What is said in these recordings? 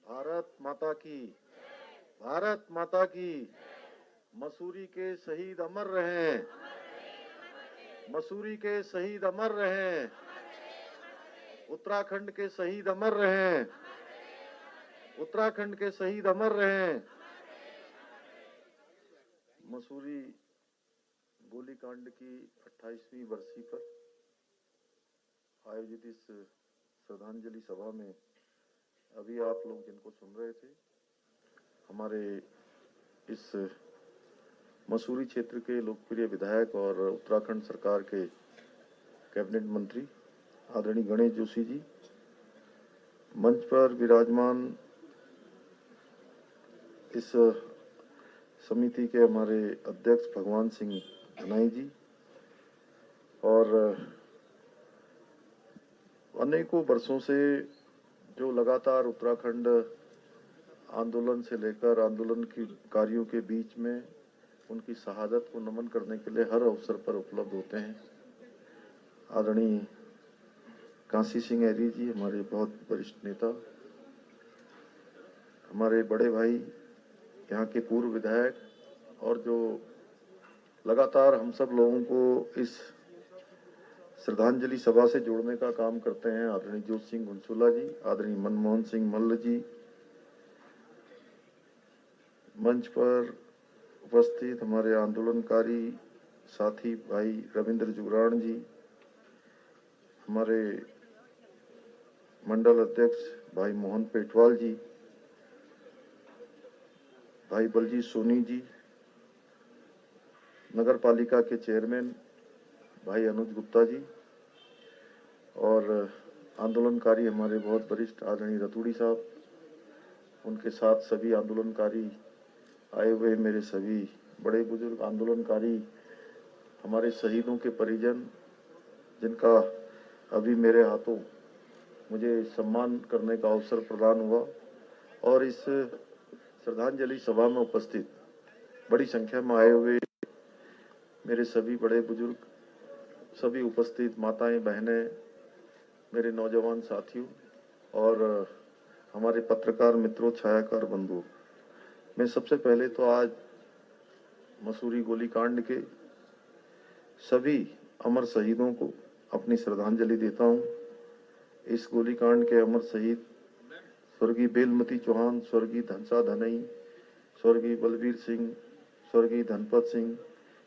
भारत माता की, भारत माता की। मसूरी के शहीद अमर रहें, मसूरी के शहीद अमर रहें, उत्तराखंड के शहीद अमर रहें, उत्तराखंड के शहीद अमर रहें। मसूरी गोलीकांड की 28वीं बरसी पर आयोजित इस श्रद्धांजलि सभा में अभी आप लोग जिनको सुन रहे थे, हमारे इस मसूरी क्षेत्र के लोकप्रिय विधायक और उत्तराखंड सरकार के कैबिनेट मंत्री आदरणीय गणेश जोशी जी, मंच पर विराजमान इस समिति के हमारे अध्यक्ष भगवान सिंह धनाई जी और अनेकों वर्षों से जो लगातार उत्तराखंड आंदोलन से लेकर आंदोलन की कार्यों के बीच में उनकी शहादत को नमन करने के लिए हर अवसर पर उपलब्ध होते हैं। आदरणीय काशी सिंह ऐरी जी, हमारे बहुत वरिष्ठ नेता, हमारे बड़े भाई, यहाँ के पूर्व विधायक और जो लगातार हम सब लोगों को इस श्रद्धांजलि सभा से जोड़ने का काम करते हैं, आदरणीय जोत सिंह घुनसुला जी, आदरणीय मनमोहन सिंह मल्ल जी, मंच पर उपस्थित हमारे आंदोलनकारी साथी भाई रविंद्र जुगराण जी, हमारे मंडल अध्यक्ष भाई मोहन पेटवाल जी, भाई बलजीत सोनी जी, नगर पालिका के चेयरमैन भाई अनुज गुप्ता जी और आंदोलनकारी हमारे बहुत वरिष्ठ आदरणीय रतूड़ी साहब, उनके साथ सभी आंदोलनकारी आए हुए मेरे सभी बड़े बुजुर्ग आंदोलनकारी, हमारे शहीदों के परिजन जिनका अभी मेरे हाथों मुझे सम्मान करने का अवसर प्रदान हुआ और इस श्रद्धांजलि सभा में उपस्थित बड़ी संख्या में आए हुए मेरे सभी बड़े बुजुर्ग, सभी उपस्थित माताएं, बहनें, मेरे नौजवान साथियों और हमारे पत्रकार मित्रों, छायाकार बंधुओं, मैं सबसे पहले तो आज मसूरी गोलीकांड के सभी अमर शहीदों को अपनी श्रद्धांजलि देता हूं। इस गोलीकांड के अमर शहीद स्वर्गीय बेलमती चौहान, स्वर्गीय धनसा धनई, स्वर्गीय बलबीर सिंह, स्वर्गीय धनपत सिंह,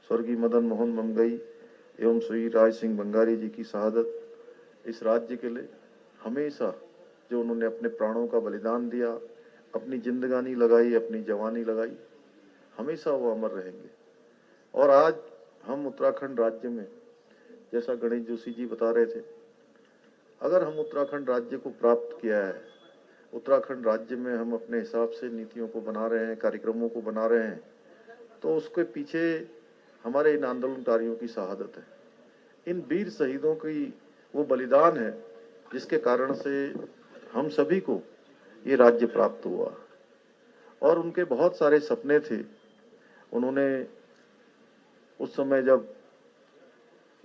स्वर्गीय मदन मोहन ममगई एवं श्री राय सिंह बंगारी जी की शहादत इस राज्य के लिए हमेशा जो उन्होंने अपने प्राणों का बलिदान दिया, अपनी जिंदगानी लगाई, अपनी जवानी लगाई, हमेशा वो अमर रहेंगे। और आज हम उत्तराखंड राज्य में, जैसा गणेश जोशी जी बता रहे थे, अगर हम उत्तराखंड राज्य को प्राप्त किया है, उत्तराखंड राज्य में हम अपने हिसाब से नीतियों को बना रहे हैं, कार्यक्रमों को बना रहे हैं, तो उसके पीछे हमारे इन आंदोलनकारियों की शहादत है, इन वीर शहीदों की वो बलिदान है जिसके कारण से हम सभी को ये राज्य प्राप्त हुआ। और उनके बहुत सारे सपने थे। उन्होंने उस समय जब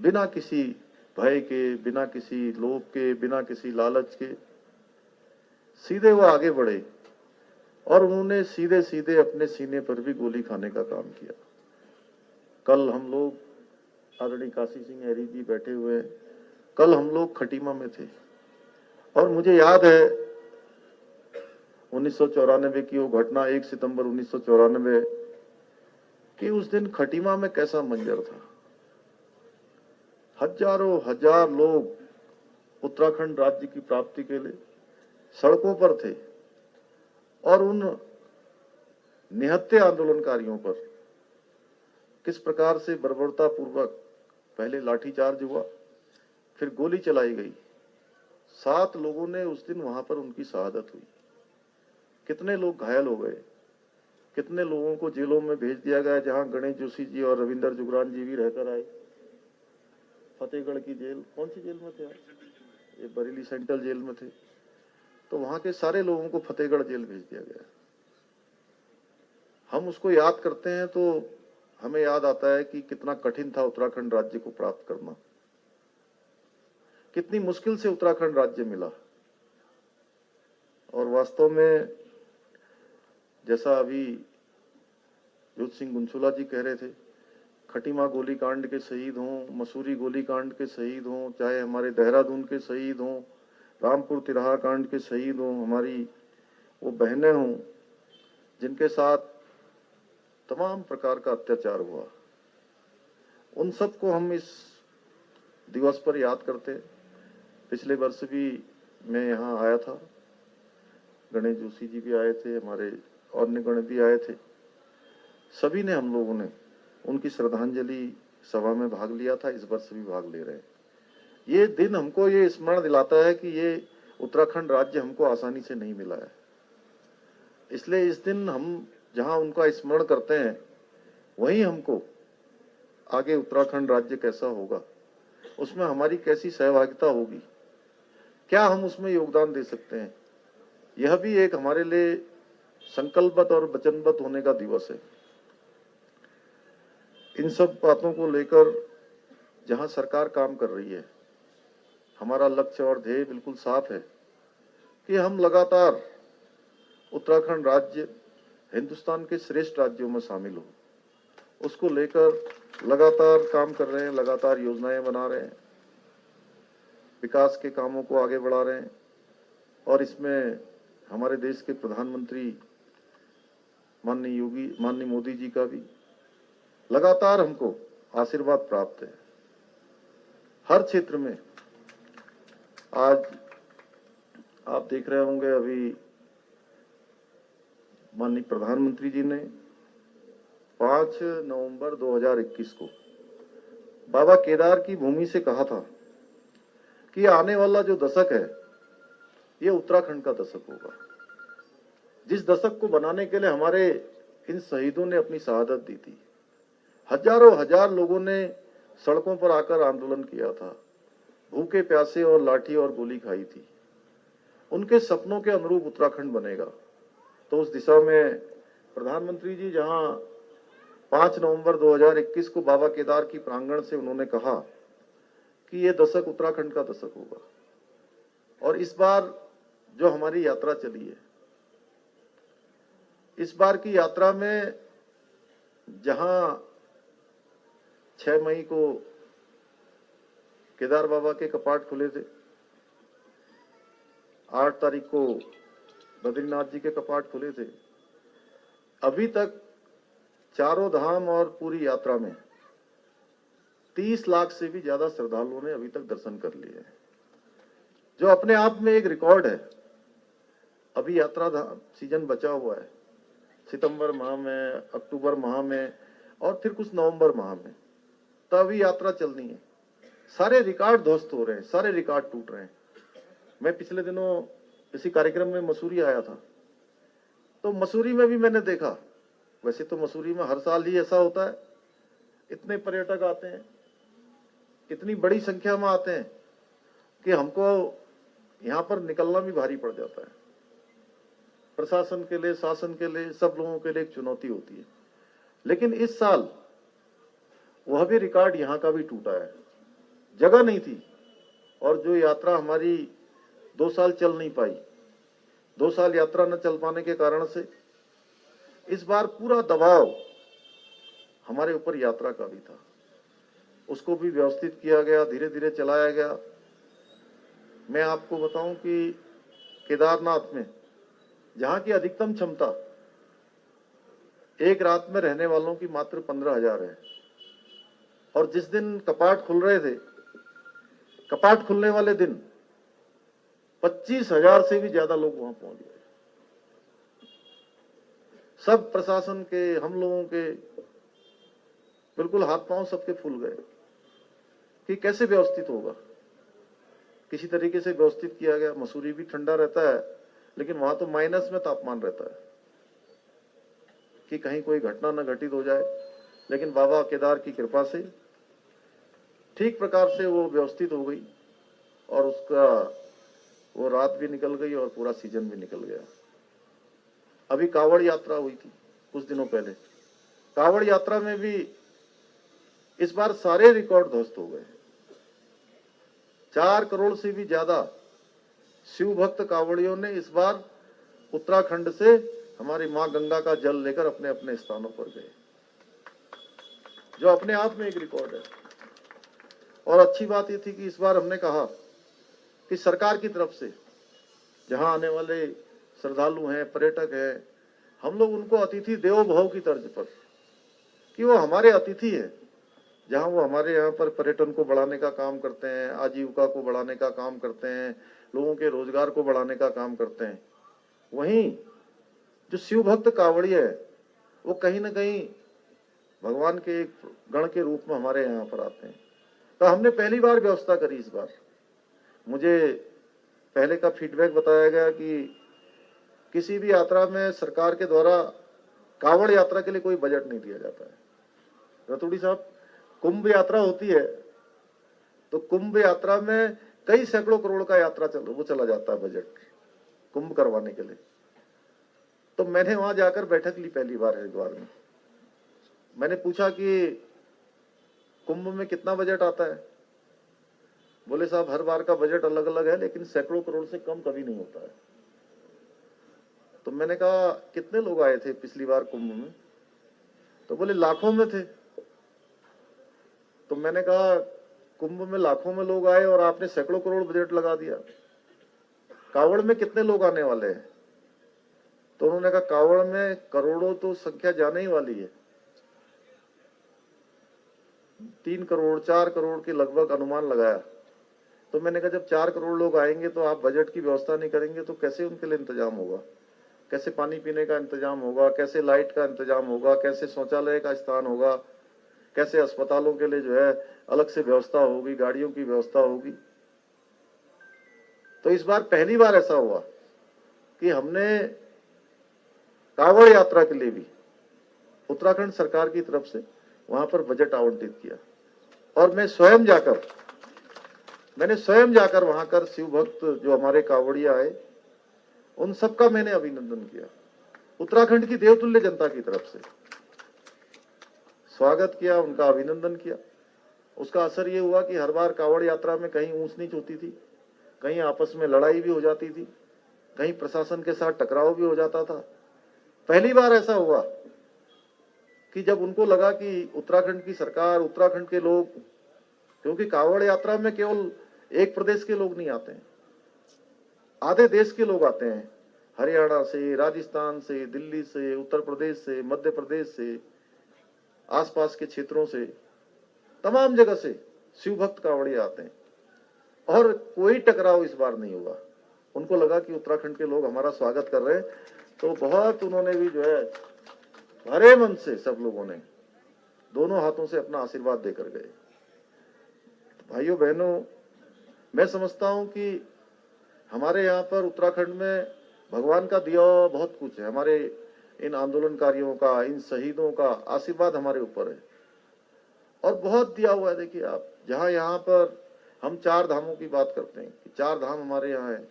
बिना किसी भय के, बिना किसी लोभ के, बिना किसी लालच के सीधे वो आगे बढ़े और उन्होंने सीधे सीधे अपने सीने पर भी गोली खाने का काम किया। कल हम लोग आदरणीय काशी सिंह ऐरी जी बैठे हुए हैं, कल हम लोग खटीमा में थे और मुझे याद है 1994 की वो घटना, 1 सितंबर 1994 कि उस दिन खटीमा में कैसा मंजर था। हजारों हजार लोग उत्तराखंड राज्य की प्राप्ति के लिए सड़कों पर थे और उन निहत्थे आंदोलनकारियों पर किस प्रकार से बर्बरतापूर्वक पहले लाठीचार्ज हुआ, फिर गोली चलाई गई। 7 लोगों ने उस दिन वहां पर उनकी शहादत हुई। कितने लोग घायल हो गए, कितने लोगों को जेलों में भेज दिया गया, जहां गणेश जोशी जी और रविंद्र जुगरान जी भी रहकर आए। फतेहगढ़ की जेल, कौन सी जेल में थे? ये बरेली सेंट्रल जेल में थे। तो वहां के सारे लोगों को फतेहगढ़ जेल भेज दिया गया। हम उसको याद करते हैं तो हमें याद आता है कि कितना कठिन था उत्तराखंड राज्य को प्राप्त करना, कितनी मुश्किल से उत्तराखंड राज्य मिला। और वास्तव में जैसा अभी योत सिंह गुंसुला जी कह रहे थे, खटीमा गोलीकांड के शहीद हों, मसूरी गोलीकांड के शहीद हों, चाहे हमारे देहरादून के शहीद हों, रामपुर तिराहा कांड के शहीद हों, हमारी वो बहनें हों जिनके साथ तमाम प्रकार का अत्याचार हुआ, उन सबको हम इस दिवस पर याद करते। पिछले वर्ष भी मैं यहाँ आया था, गणेश जोशी जी भी आए थे, हमारे और गण भी आए थे, सभी ने, हम लोगों ने उनकी श्रद्धांजलि सभा में भाग लिया था, इस वर्ष भी भाग ले रहे हैं। ये दिन हमको ये स्मरण दिलाता है कि ये उत्तराखंड राज्य हमको आसानी से नहीं मिला है, इसलिए इस दिन हम जहां उनका स्मरण करते हैं वहीं हमको आगे उत्तराखंड राज्य कैसा होगा, उसमें हमारी कैसी सहभागिता होगी, क्या हम उसमें योगदान दे सकते हैं, यह भी एक हमारे लिए संकल्पबद्ध और वचनबद्ध होने का दिवस है। इन सब बातों को लेकर जहां सरकार काम कर रही है, हमारा लक्ष्य और ध्येय बिल्कुल साफ है कि हम लगातार उत्तराखंड राज्य हिंदुस्तान के श्रेष्ठ राज्यों में शामिल हो, उसको लेकर लगातार काम कर रहे हैं, लगातार योजनाएं बना रहे हैं, विकास के कामों को आगे बढ़ा रहे हैं, और इसमें हमारे देश के प्रधानमंत्री माननीय मोदी जी का भी लगातार हमको आशीर्वाद प्राप्त है हर क्षेत्र में। आज आप देख रहे होंगे, अभी माननीय प्रधानमंत्री जी ने 5 नवंबर 2021 को बाबा केदार की भूमि से कहा था कि आने वाला जो दशक है ये उत्तराखंड का दशक होगा, जिस दशक को बनाने के लिए हमारे इन शहीदों ने अपनी शहादत दी थी। हजारों हजार लोगों ने सड़कों पर आकर आंदोलन किया था, भूखे प्यासे और लाठी और गोली खाई थी। उनके सपनों के अनुरूप उत्तराखंड बनेगा, तो उस दिशा में प्रधानमंत्री जी जहां 5 नवंबर 2021 को बाबा केदार की प्रांगण से उन्होंने कहा कि ये दशक उत्तराखंड का दशक होगा, और इस बार जो हमारी यात्रा चली है, इस बार की यात्रा में जहां 6 मई को केदार बाबा के कपाट खुले थे, 8 तारीख को बद्रीनाथ जी के कपाट खुले थे, अभी तक चारों धाम और पूरी यात्रा में 30 लाख से भी ज्यादा श्रद्धालुओं ने अभी तक दर्शन कर लिए हैं, जो अपने आप में एक रिकॉर्ड है। अभी यात्रा सीजन बचा हुआ है, सितंबर माह में, अक्टूबर माह में और फिर कुछ नवंबर माह में, तभी यात्रा चलनी है। सारे रिकॉर्ड ध्वस्त हो रहे हैं, सारे रिकॉर्ड टूट रहे हैं। मैं पिछले दिनों इसी कार्यक्रम में मसूरी आया था, तो मसूरी में भी मैंने देखा, वैसे तो मसूरी में हर साल ही ऐसा होता है, इतने पर्यटक आते हैं, इतनी बड़ी संख्या में आते हैं कि हमको यहाँ पर निकलना भी भारी पड़ जाता है। प्रशासन के लिए, शासन के लिए, सब लोगों के लिए एक चुनौती होती है। लेकिन इस साल वह भी रिकॉर्ड यहाँ का भी टूटा है, जगह नहीं थी, और जो यात्रा हमारी 2 साल चल नहीं पाई, 2 साल यात्रा न चल पाने के कारण से इस बार पूरा दबाव हमारे ऊपर यात्रा का भी था, उसको भी व्यवस्थित किया गया, धीरे धीरे चलाया गया। मैं आपको बताऊं कि केदारनाथ में जहां की अधिकतम क्षमता एक रात में रहने वालों की मात्र 15,000 है, और जिस दिन कपाट खुल रहे थे, कपाट खुलने वाले दिन 25,000 से भी ज्यादा लोग वहां पहुंच गए। सब प्रशासन के, हम लोगों के बिल्कुल हाथ पांव सबके फूल गए कि कैसे व्यवस्थित होगा। किसी तरीके से व्यवस्थित किया गया। मसूरी भी ठंडा रहता है, लेकिन वहां तो माइनस में तापमान रहता है कि कहीं कोई घटना न घटित हो जाए। लेकिन बाबा केदार की कृपा से ठीक प्रकार से वो व्यवस्थित हो गई, और उसका वो रात भी निकल गई और पूरा सीजन भी निकल गया। अभी कावड़ यात्रा हुई थी कुछ दिनों पहले, कावड़ यात्रा में भी इस बार सारे रिकॉर्ड ध्वस्त हो गए। 4 करोड़ से भी ज्यादा शिव भक्त कावड़ियों ने इस बार उत्तराखंड से हमारी माँ गंगा का जल लेकर अपने अपने स्थानों पर गए, जो अपने आप में एक रिकॉर्ड है। और अच्छी बात ये थी कि इस बार हमने कहा कि सरकार की तरफ से जहां आने वाले श्रद्धालु हैं, पर्यटक हैं, हम लोग उनको अतिथि देवो भव की तर्ज पर, कि वो हमारे अतिथि हैं, जहां वो हमारे यहाँ पर पर्यटन को बढ़ाने का काम करते हैं, आजीविका को बढ़ाने का काम करते हैं, लोगों के रोजगार को बढ़ाने का काम करते हैं, वहीं जो शिव भक्त कांवड़िया है वो कहीं ना कहीं भगवान के एक गण के रूप में हमारे यहाँ पर आते हैं। तो हमने पहली बार व्यवस्था करी इस बार। मुझे पहले का फीडबैक बताया गया कि किसी भी यात्रा में सरकार के द्वारा कांवड़ यात्रा के लिए कोई बजट नहीं दिया जाता है। रतूड़ी साहब, कुंभ यात्रा होती है तो कुंभ यात्रा में कई सैकड़ों करोड़ का यात्रा चला जाता है बजट कुंभ करवाने के लिए। तो मैंने वहां जाकर बैठक ली पहली बार हरिद्वार में। मैंने पूछा कि कुंभ में कितना बजट आता है? बोले साहब हर बार का बजट अलग अलग है, लेकिन सैकड़ों करोड़ से कम कभी नहीं होता है। तो मैंने कहा कितने लोग आए थे पिछली बार कुंभ में? तो बोले लाखों में थे। तो मैंने कहा कुंभ में लाखों में लोग आए और आपने सैकड़ों करोड़ बजट लगा दिया, कांवड़ में कितने लोग आने वाले हैं? तो उन्होंने कहा कांवड़ में करोड़ों तो संख्या जाने ही वाली है, 3 करोड़ 4 करोड़ के लगभग अनुमान लगाया। तो मैंने कहा जब 4 करोड़ लोग आएंगे तो आप बजट की व्यवस्था नहीं करेंगे तो कैसे उनके लिए इंतजाम होगा, कैसे पानी पीने का इंतजाम होगा, कैसे लाइट का इंतजाम होगा, कैसे शौचालय का स्थान होगा, कैसे अस्पतालों के लिए जो है अलग से व्यवस्था होगी, गाड़ियों की व्यवस्था होगी। तो इस बार पहली बार ऐसा हुआ कि हमने कांवड़ यात्रा के लिए भी उत्तराखंड सरकार की तरफ से वहां पर बजट आवंटित किया। और मैंने स्वयं जाकर वहां कर शिव भक्त जो हमारे कांवड़िया आए उन सबका मैंने अभिनंदन किया, उत्तराखंड की देवतुल्य जनता की तरफ से स्वागत किया, उनका अभिनंदन किया। उसका असर ये हुआ कि हर बार कांवड़ यात्रा में कहीं ऊंच नीच होती थी, कहीं आपस में लड़ाई भी हो जाती थी, कहीं प्रशासन के साथ टकराव भी हो जाता था। पहली बार ऐसा हुआ कि जब उनको लगा कि उत्तराखंड की सरकार, उत्तराखंड के लोग, क्योंकि कांवड़ यात्रा में केवल एक प्रदेश के लोग नहीं आते हैं, आधे देश के लोग आते हैं, हरियाणा से, राजस्थान से, दिल्ली से, उत्तर प्रदेश से, मध्य प्रदेश से, आसपास के क्षेत्रों से, तमाम जगह से शिव भक्त कांवड़िया आते हैं और कोई टकराव इस बार नहीं हुआ। उनको लगा कि उत्तराखंड के लोग हमारा स्वागत कर रहे हैं, तो बहुत उन्होंने भी जो है भरे मन से सब लोगों ने दोनों हाथों से अपना आशीर्वाद देकर गए। भाइयों बहनों, मैं समझता हूं कि हमारे यहाँ पर उत्तराखंड में भगवान का दिया हुआ बहुत कुछ है। हमारे इन आंदोलनकारियों का, इन शहीदों का आशीर्वाद हमारे ऊपर है और बहुत दिया हुआ है। देखिए आप, जहाँ यहाँ पर हम 4 धामों की बात करते हैं कि 4 धाम हमारे यहाँ है,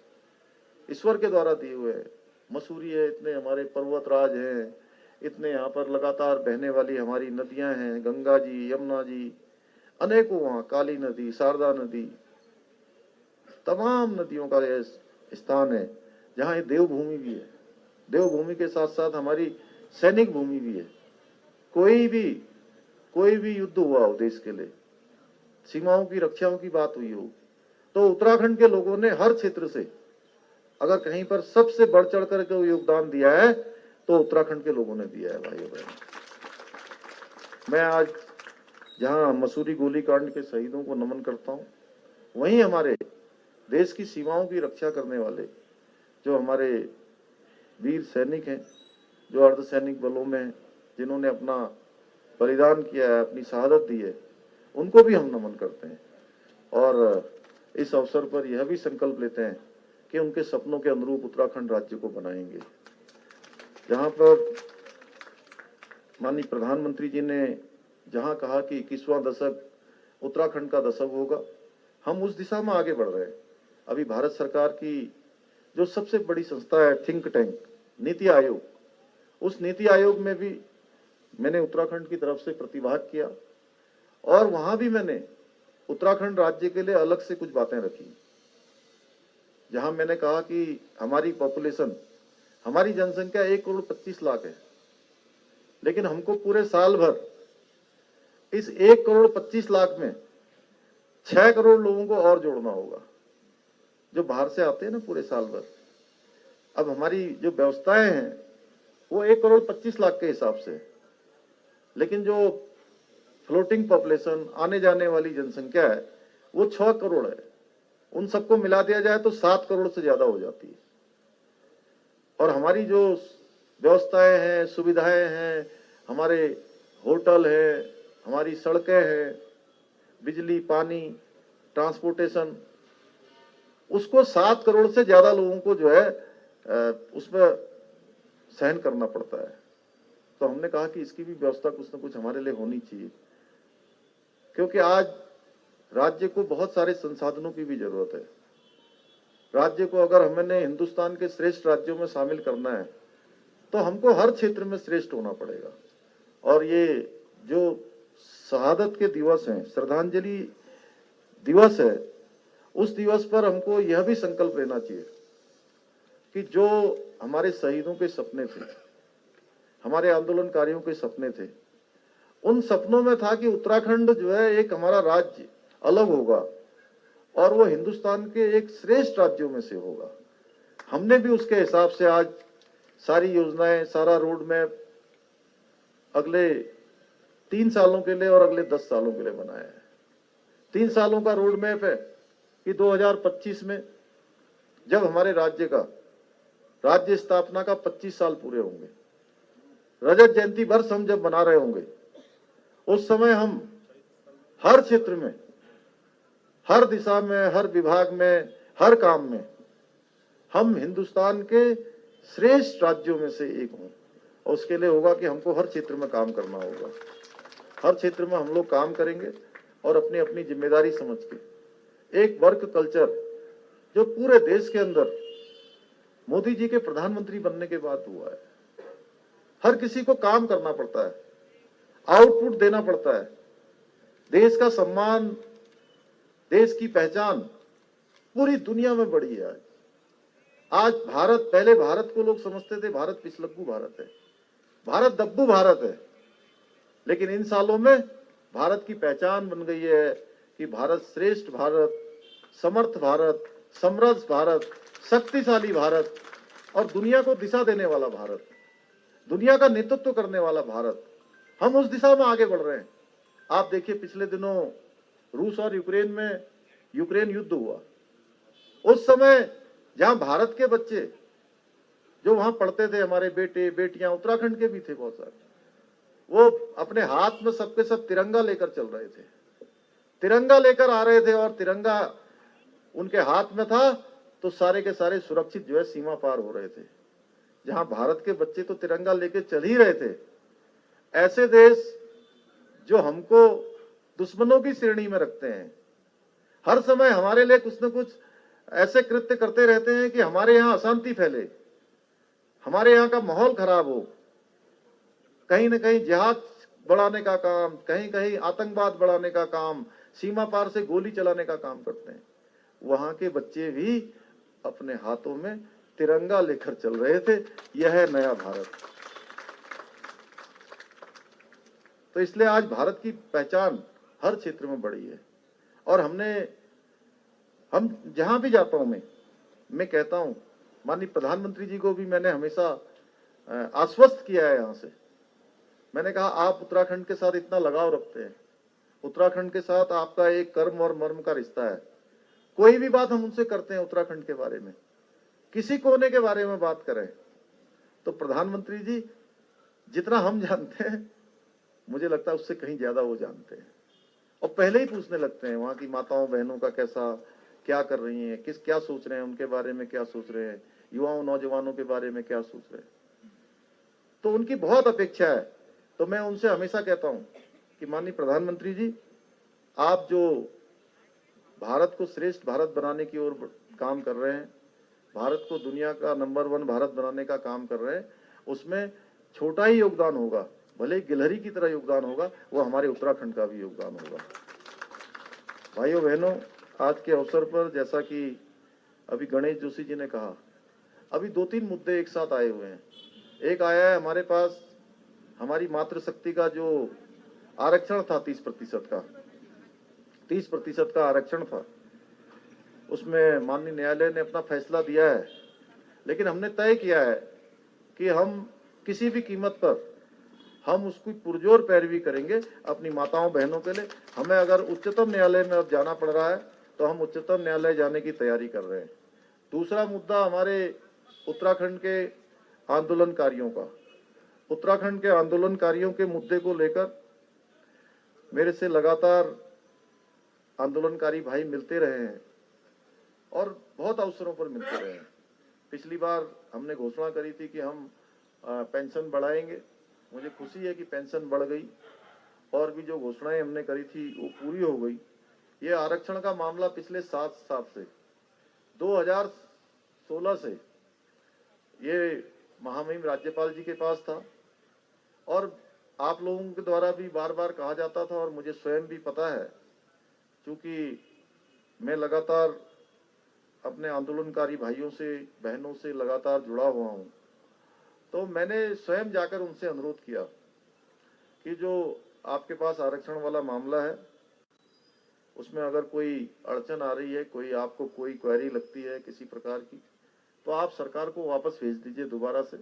ईश्वर के द्वारा दिए हुए हैं। मसूरी है, इतने हमारे पर्वतराज हैं, इतने यहाँ पर लगातार बहने वाली हमारी नदियां हैं, गंगा जी, यमुना जी, अनेकों, वहाँ काली नदी, शारदा नदी, तमाम नदियों का यह स्थान है जहाँ ये देवभूमि भी है। देवभूमि के साथ साथ हमारी सैनिक भूमि भी है। कोई भी युद्ध हुआ हो देश के लिए, सीमाओं की रक्षाओं की बात हुई हो, तो उत्तराखंड के लोगों ने हर क्षेत्र से अगर कहीं पर सबसे बढ़ चढ़ कर के योगदान दिया है तो उत्तराखंड के लोगों ने दिया है। भाइयों बहनों, मैं आज जहां मसूरी गोलीकांड के शहीदों को नमन करता हूं, वहीं हमारे देश की सीमाओं की रक्षा करने वाले जो हमारे वीर सैनिक हैं, जो अर्धसैनिक बलों में हैं, जिन्होंने अपना बलिदान किया है, अपनी शहादत दी है, उनको भी हम नमन करते हैं। और इस अवसर पर यह भी संकल्प लेते हैं कि उनके सपनों के अनुरूप उत्तराखंड राज्य को बनाएंगे, जहां पर माननीय प्रधानमंत्री जी ने जहां कहा कि 21वां दशक उत्तराखंड का दशक होगा, हम उस दिशा में आगे बढ़ रहे हैं। अभी भारत सरकार की जो सबसे बड़ी संस्था है थिंक टैंक नीति आयोग, उस नीति आयोग में भी मैंने उत्तराखंड की तरफ से प्रतिभाग किया और वहां भी मैंने उत्तराखंड राज्य के लिए अलग से कुछ बातें रखी, जहां मैंने कहा कि हमारी पॉपुलेशन हमारी जनसंख्या 1,25,00,000 है, लेकिन हमको पूरे साल भर इस 1,25,00,000 में 6 करोड़ लोगों को और जोड़ना होगा जो बाहर से आते हैं ना पूरे साल भर। अब हमारी जो व्यवस्थाएं हैं वो 1,25,00,000 के हिसाब से, लेकिन जो फ्लोटिंग पॉपुलेशन आने जाने वाली जनसंख्या है वो 6 करोड़ है। उन सबको मिला दिया जाए तो 7 करोड़ से ज्यादा हो जाती है। और हमारी जो व्यवस्थाएं हैं, सुविधाएं हैं, हमारे होटल है, हमारी सड़कें हैं, बिजली, पानी, ट्रांसपोर्टेशन, उसको 7 करोड़ से ज्यादा लोगों को जो है उसमें सहन करना पड़ता है। तो हमने कहा कि इसकी भी व्यवस्था कुछ न कुछ हमारे लिए होनी चाहिए, क्योंकि आज राज्य को बहुत सारे संसाधनों की भी जरूरत है। राज्य को अगर हमने हिंदुस्तान के श्रेष्ठ राज्यों में शामिल करना है तो हमको हर क्षेत्र में श्रेष्ठ होना पड़ेगा। और ये जो शहादत के दिवस हैं, श्रद्धांजलि दिवस है, उस दिवस पर हमको यह भी संकल्प लेना चाहिए कि जो हमारे शहीदों के सपने थे, हमारे आंदोलनकारियों के सपने थे, उन सपनों में था कि उत्तराखंड जो है एक हमारा राज्य अलग होगा और वो हिंदुस्तान के एक श्रेष्ठ राज्यों में से होगा। हमने भी उसके हिसाब से आज सारी योजनाएं, सारा रोड मैप अगले 3 सालों के लिए और अगले 10 सालों के लिए बनाया है। 3 सालों का रोड मैप है कि 2025 में जब हमारे राज्य स्थापना का 25 साल पूरे होंगे, रजत जयंती वर्ष हम जब मना रहे होंगे, उस समय हम हर क्षेत्र में, हर दिशा में, हर विभाग में, हर काम में हम हिंदुस्तान के श्रेष्ठ राज्यों में से एक हों। और उसके लिए होगा कि हमको हर क्षेत्र में काम करना होगा। हर क्षेत्र में हम लोग काम करेंगे और अपनी अपनी जिम्मेदारी समझ के एक वर्क कल्चर जो पूरे देश के अंदर मोदी जी के प्रधानमंत्री बनने के बाद हुआ है। हर किसी को काम करना पड़ता है, आउटपुट देना पड़ता है। देश का सम्मान, देश की पहचान पूरी दुनिया में बढ़ी है। आज भारत, पहले भारत को लोग समझते थे भारत पिछलग्गू भारत है, भारत दब्बू भारत है, लेकिन इन सालों में भारत की पहचान बन गई है कि भारत श्रेष्ठ भारत, समर्थ भारत, समृद्ध भारत, शक्तिशाली भारत और दुनिया को दिशा देने वाला भारत, दुनिया का नेतृत्व करने वाला भारत। हम उस दिशा में आगे बढ़ रहे हैं। आप देखिए, पिछले दिनों रूस और यूक्रेन में युद्ध हुआ। उस समय जहां भारत के बच्चे जो वहां पढ़ते थे, हमारे बेटे बेटियां, उत्तराखंड के भी थे बहुत सारे, वो अपने हाथ में सबके सब तिरंगा लेकर चल रहे थे, तिरंगा लेकर आ रहे थे और तिरंगा उनके हाथ में था तो सारे के सारे सुरक्षित जो है सीमा पार हो रहे थे। जहां भारत के बच्चे तो तिरंगा लेके चल ही रहे थे, ऐसे देश जो हमको दुश्मनों की श्रेणी में रखते हैं, हर समय हमारे लिए कुछ न कुछ ऐसे कृत्य करते रहते हैं कि हमारे यहाँ अशांति फैले, हमारे यहाँ का माहौल खराब हो, कहीं न कहीं जिहाद बढ़ाने का काम, कहीं कहीं आतंकवाद बढ़ाने का काम, सीमा पार से गोली चलाने का काम करते हैं। वहां के बच्चे भी अपने हाथों में तिरंगा लेकर चल रहे थे। यह है नया भारत। तो इसलिए आज भारत की पहचान हर क्षेत्र में बढ़ी है। और हम जहां भी जाता हूं, मैं कहता हूं, माननीय प्रधानमंत्री जी को भी मैंने हमेशा आश्वस्त किया है। यहां से मैंने कहा, आप उत्तराखंड के साथ इतना लगाव रखते हैं, उत्तराखंड के साथ आपका एक कर्म और मर्म का रिश्ता है। कोई भी बात हम उनसे करते हैं उत्तराखंड के बारे में, किसी कोने के बारे में बात करें, तो प्रधानमंत्री जी जितना हम जानते हैं, मुझे लगता है उससे कहीं ज्यादा वो जानते हैं। और पहले ही पूछने लगते हैं वहां की माताओं बहनों का कैसा, क्या कर रही हैं, क्या सोच रहे हैं, उनके बारे में क्या सोच रहे हैं, युवाओं नौजवानों के बारे में क्या सोच रहे हैं। तो उनकी बहुत अपेक्षा है। तो मैं उनसे हमेशा कहता हूं कि माननीय प्रधानमंत्री जी, आप जो भारत को श्रेष्ठ भारत बनाने की ओर काम कर रहे हैं, भारत को दुनिया का नंबर 1 भारत बनाने का काम कर रहे हैं, उसमें छोटा ही योगदान होगा, भले गिलहरी की तरह योगदान होगा, वो हमारे उत्तराखंड का भी योगदान होगा। भाइयों बहनों, आज के अवसर पर जैसा कि अभी गणेश जोशी जी ने कहा, अभी 2-3 मुद्दे एक साथ आए हुए हैं। एक आया है हमारे पास हमारी मातृशक्ति का जो आरक्षण था 30% का, 30% का आरक्षण था, उसमें माननीय न्यायालय ने अपना फैसला दिया है, लेकिन हमने तय किया है कि हम किसी भी कीमत पर हम उसकी पुरजोर पैरवी करेंगे अपनी माताओं बहनों के लिए। हमें अगर उच्चतम न्यायालय में अब जाना पड़ रहा है तो हम उच्चतम न्यायालय जाने की तैयारी कर रहे हैं। दूसरा मुद्दा हमारे उत्तराखंड के आंदोलनकारियों का, उत्तराखंड के आंदोलनकारियों के मुद्दे को लेकर मेरे से लगातार आंदोलनकारी भाई मिलते रहे हैं और बहुत अवसरों पर मिलते रहे हैं। पिछली बार हमने घोषणा करी थी कि हम पेंशन बढ़ाएंगे। मुझे खुशी है कि पेंशन बढ़ गई और भी जो घोषणाएं हमने करी थी वो पूरी हो गई। ये आरक्षण का मामला पिछले 7 साल से 2016 से ये महामहिम राज्यपाल जी के पास था और आप लोगों के द्वारा भी बार बार कहा जाता था और मुझे स्वयं भी पता है, क्योंकि मैं लगातार अपने आंदोलनकारी भाइयों से बहनों से लगातार जुड़ा हुआ हूं, तो मैंने स्वयं जाकर उनसे अनुरोध किया कि जो आपके पास आरक्षण वाला मामला है उसमें अगर कोई अड़चन आ रही है, कोई आपको कोई क्वेरी लगती है किसी प्रकार की, तो आप सरकार को वापस भेज दीजिए दोबारा से।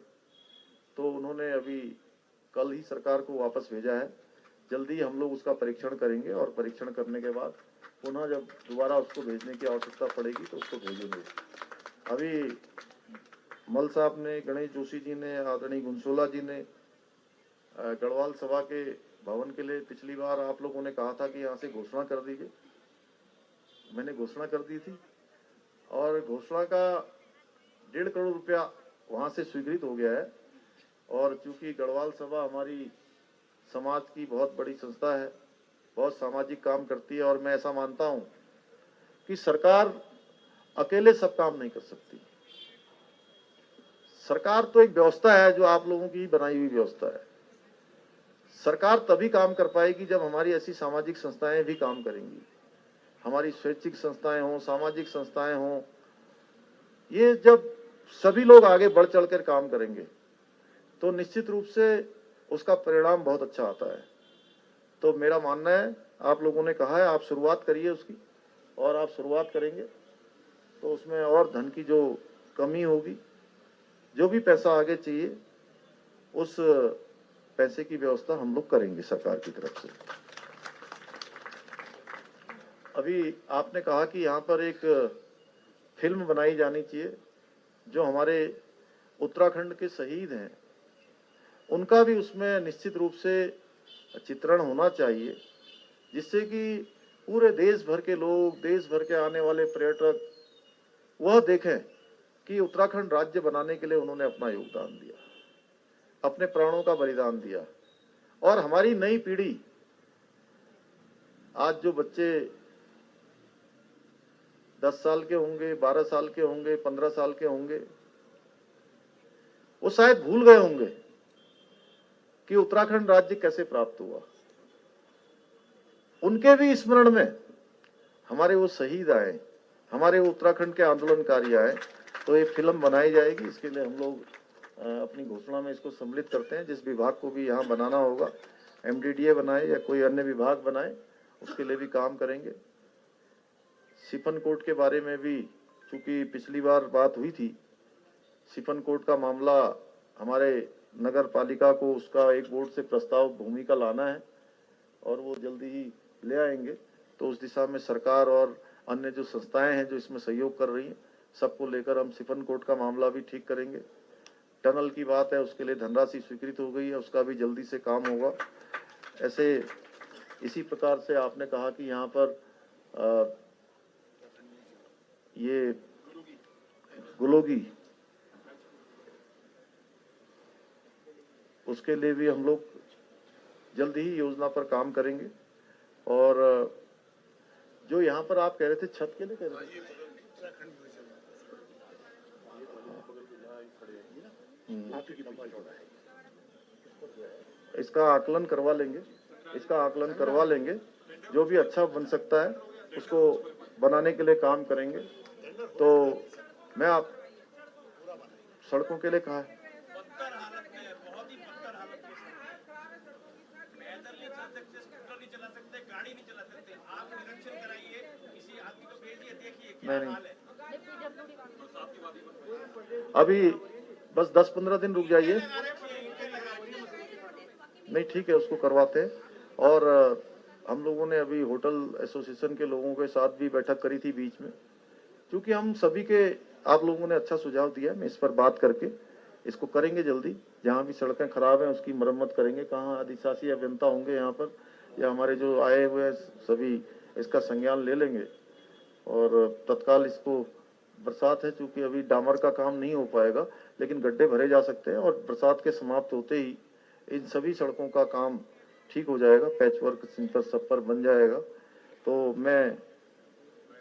तो उन्होंने अभी कल ही सरकार को वापस भेजा है। जल्दी हम लोग उसका परीक्षण करेंगे और परीक्षण करने के बाद पुनः जब दोबारा उसको भेजने की आवश्यकता पड़ेगी तो उसको भेजेंगे। अभी मल साहब ने, गणेश जोशी जी ने, आदरणीय गुंसोला जी ने गढ़वाल सभा के भवन के लिए पिछली बार आप लोगों ने कहा था कि यहाँ से घोषणा कर दीजिए। मैंने घोषणा कर दी थी और घोषणा का 1.5 करोड़ रुपया वहाँ से स्वीकृत हो गया है। और चूंकि गढ़वाल सभा हमारी समाज की बहुत बड़ी संस्था है, बहुत सामाजिक काम करती है और मैं ऐसा मानता हूँ कि सरकार अकेले सब काम नहीं कर सकती। सरकार तो एक व्यवस्था है जो आप लोगों की बनाई हुई व्यवस्था है। सरकार तभी काम कर पाएगी जब हमारी ऐसी सामाजिक संस्थाएं भी काम करेंगी, हमारी स्वैच्छिक संस्थाएं हों, सामाजिक संस्थाएं हों। ये जब सभी लोग आगे बढ़ चढ़कर काम करेंगे तो निश्चित रूप से उसका परिणाम बहुत अच्छा आता है। तो मेरा मानना है, आप लोगों ने कहा है आप शुरुआत करिए उसकी, और आप शुरुआत करेंगे तो उसमें और धन की जो कमी होगी, जो भी पैसा आगे चाहिए उस पैसे की व्यवस्था हम लोग करेंगे सरकार की तरफ से। अभी आपने कहा कि यहाँ पर एक फिल्म बनाई जानी चाहिए, जो हमारे उत्तराखंड के शहीद हैं उनका भी उसमें निश्चित रूप से चित्रण होना चाहिए, जिससे कि पूरे देश भर के लोग, देश भर के आने वाले पर्यटक वह देखें कि उत्तराखंड राज्य बनाने के लिए उन्होंने अपना योगदान दिया, अपने प्राणों का बलिदान दिया। और हमारी नई पीढ़ी, आज जो बच्चे 10 साल के होंगे, 12 साल के होंगे, 15 साल के होंगे, वो शायद भूल गए होंगे कि उत्तराखंड राज्य कैसे प्राप्त हुआ। उनके भी स्मरण में हमारे वो शहीद आए, हमारे वो उत्तराखंड के आंदोलनकारी आए, तो ये फिल्म बनाई जाएगी। इसके लिए हम लोग अपनी घोषणा में इसको सम्मिलित करते हैं। जिस विभाग को भी यहाँ बनाना होगा, MDDA बनाए या कोई अन्य विभाग बनाए, उसके लिए भी काम करेंगे। सिफन कोर्ट के बारे में भी, चूंकि पिछली बार बात हुई थी, सिफन कोर्ट का मामला हमारे नगर पालिका को उसका एक बोर्ड से प्रस्ताव भूमि का लाना है और वो जल्दी ही ले आएंगे। तो उस दिशा में सरकार और अन्य जो संस्थाएं हैं जो इसमें सहयोग कर रही हैं, सबको लेकर हम सिफन कोर्ट का मामला भी ठीक करेंगे। टनल की बात है, उसके लिए धनराशि स्वीकृत हो गई है, उसका भी जल्दी से काम होगा। ऐसे इसी प्रकार से आपने कहा कि यहाँ पर ये गुलोगी, उसके लिए भी हम लोग जल्दी ही योजना पर काम करेंगे। और जो यहाँ पर आप कह रहे थे छत के लिए कह रहे थे, इसका आकलन करवा लेंगे, इसका आकलन करवा लेंगे। जो भी अच्छा बन सकता है उसको बनाने के लिए काम करेंगे। तो मैं सड़कों के लिए कहा है। बदतर हालत में, बहुत ही बदतर हालत में, पैदल नहीं चल सकते, स्कूटर नहीं चला सकते, गाड़ी नहीं चला सकते। आप निरीक्षण कराइए, किसी आदमी को भेजिए, देखिए क्या नहीं हाल है। अभी बस 10-15 दिन रुक जाइए। नहीं ठीक है, उसको करवाते हैं। और हम लोगों ने अभी होटल एसोसिएशन के लोगों के साथ भी बैठक करी थी बीच में, क्योंकि हम सभी के, आप लोगों ने अच्छा सुझाव दिया, मैं इस पर बात करके इसको करेंगे जल्दी। जहाँ भी सड़कें खराब हैं उसकी मरम्मत करेंगे। कहाँ अधिशासी अभियंता होंगे यहाँ पर, या हमारे जो आए हुए हैं सभी इसका संज्ञान ले लेंगे और तत्काल इसको, बरसात है चूंकि अभी डामर का काम नहीं हो पाएगा, लेकिन गड्ढे भरे जा सकते हैं और बरसात के समाप्त होते ही इन सभी सड़कों का काम ठीक हो जाएगा, पैच वर्क सब पर बन जाएगा। तो मैं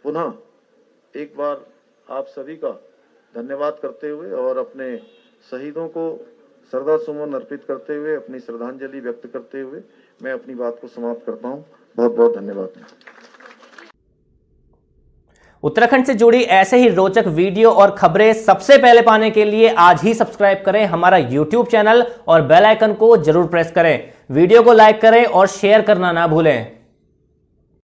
पुनः एक बार आप सभी का धन्यवाद करते हुए और अपने शहीदों को श्रद्धा सुमन अर्पित करते हुए, अपनी श्रद्धांजलि व्यक्त करते हुए मैं अपनी बात को समाप्त करता हूं। बहुत बहुत धन्यवाद। उत्तराखंड से जुड़ी ऐसे ही रोचक वीडियो और खबरें सबसे पहले पाने के लिए आज ही सब्सक्राइब करें हमारा YouTube चैनल और बेल आइकन को जरूर प्रेस करें। वीडियो को लाइक करें और शेयर करना ना भूलें।